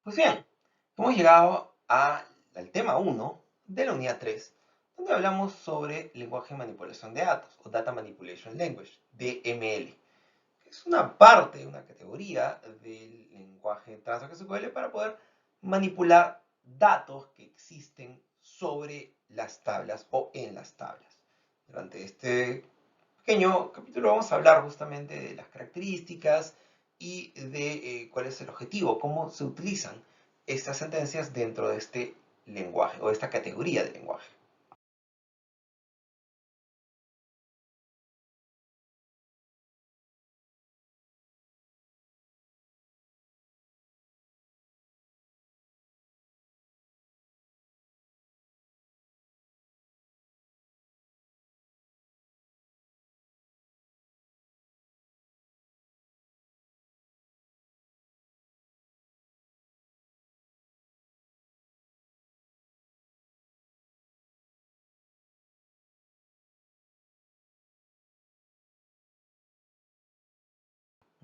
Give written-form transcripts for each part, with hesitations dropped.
Pues bien, hemos llegado al tema 1 de la unidad 3, donde hablamos sobre lenguaje de manipulación de datos, o Data Manipulation Language, DML, que es una parte, una categoría del lenguaje TransAct SQL para poder manipular datos que existen sobre las tablas o en las tablas. Durante este pequeño capítulo vamos a hablar justamente de las características y de cuál es el objetivo, cómo se utilizan estas sentencias dentro de este lenguaje o esta categoría de lenguaje.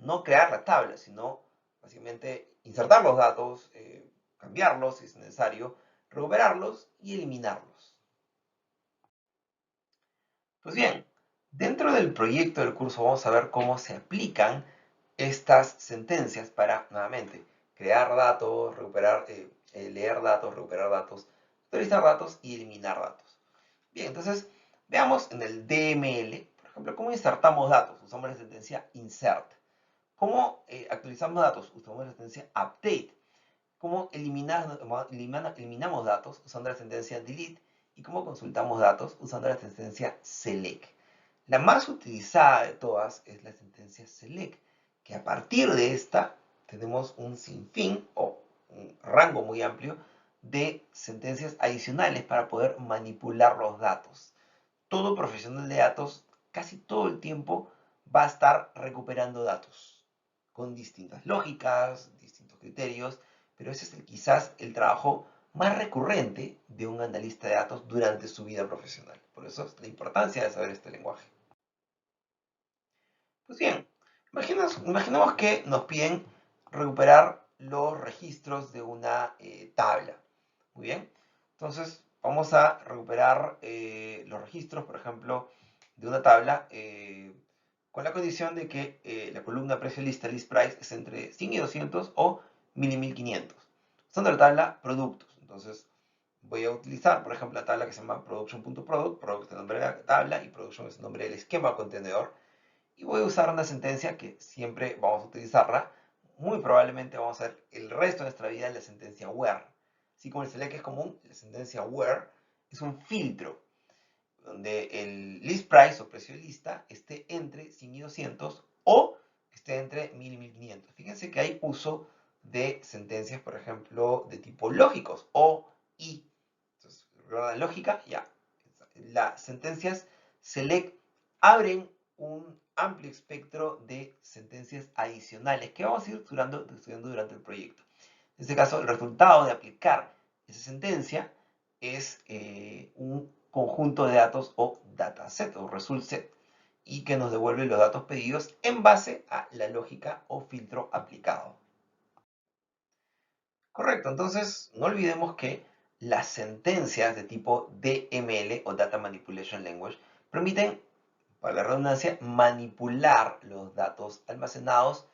No crear la tabla, sino básicamente insertar los datos, cambiarlos si es necesario, recuperarlos y eliminarlos. Pues bien, dentro del proyecto del curso vamos a ver cómo se aplican estas sentencias para, nuevamente, crear datos, leer datos, recuperar datos, actualizar datos y eliminar datos. Bien, entonces veamos en el DML, por ejemplo, cómo insertamos datos. Usamos la sentencia insert. ¿Cómo actualizamos datos? Usamos la sentencia update. ¿Cómo eliminamos datos? Usando la sentencia delete. Y cómo consultamos datos usando la sentencia select. La más utilizada de todas es la sentencia select, que a partir de esta tenemos un sinfín o un rango muy amplio de sentencias adicionales para poder manipular los datos. Todo profesional de datos casi todo el tiempo va a estar recuperando datos con distintas lógicas, distintos criterios, pero ese es quizás el trabajo más recurrente de un analista de datos durante su vida profesional. Por eso es la importancia de saber este lenguaje. Pues bien, imaginemos que nos piden recuperar los registros de una tabla. Muy bien, entonces vamos a recuperar los registros, por ejemplo, de una tabla con la condición de que la columna precio lista list price es entre 100 y 200 o 1000 y 1500. Usando la tabla productos. Entonces voy a utilizar, por ejemplo, la tabla que se llama production.product, product es el nombre de la tabla y production es el nombre del esquema contenedor. Y voy a usar una sentencia que siempre vamos a utilizarla. Muy probablemente vamos a ver el resto de nuestra vida la sentencia where. Así como el select es común, la sentencia where es un filtro donde el list price o precio de lista esté entre 100 y 200 o esté entre 1000 y 1500. Fíjense que hay uso de sentencias, por ejemplo, de tipo lógicos o y. Entonces, la lógica, ya. Las sentencias select abren un amplio espectro de sentencias adicionales que vamos a ir estudiando durante el proyecto. En este caso, el resultado de aplicar esa sentencia es un conjunto de datos o dataset o result set y que nos devuelve los datos pedidos en base a la lógica o filtro aplicado. Correcto, entonces no olvidemos que las sentencias de tipo DML o Data Manipulation Language permiten, para la redundancia, manipular los datos almacenados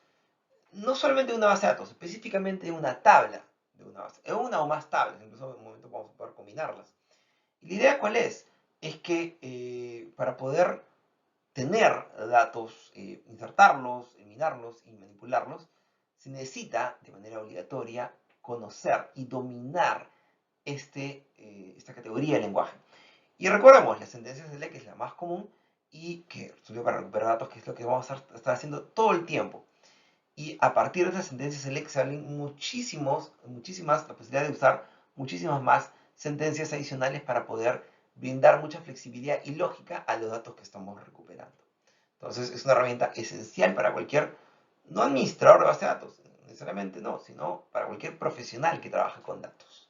no solamente en una base de datos, específicamente en una tabla de una base, en una o más tablas, incluso en un momento vamos a poder combinarlas. ¿Y la idea cuál es? Es que para poder tener datos, insertarlos, eliminarlos y manipularlos, se necesita de manera obligatoria conocer y dominar esta categoría de lenguaje. Y recordemos, la sentencia select que es la más común y que sirve para recuperar datos, que es lo que vamos a estar haciendo todo el tiempo. Y a partir de esas sentencias select se abren muchísimas, la posibilidad de usar muchísimas más sentencias adicionales para poder brindar mucha flexibilidad y lógica a los datos que estamos recuperando. Entonces es una herramienta esencial para cualquier, no administrador de base de datos, necesariamente no, sino para cualquier profesional que trabaje con datos.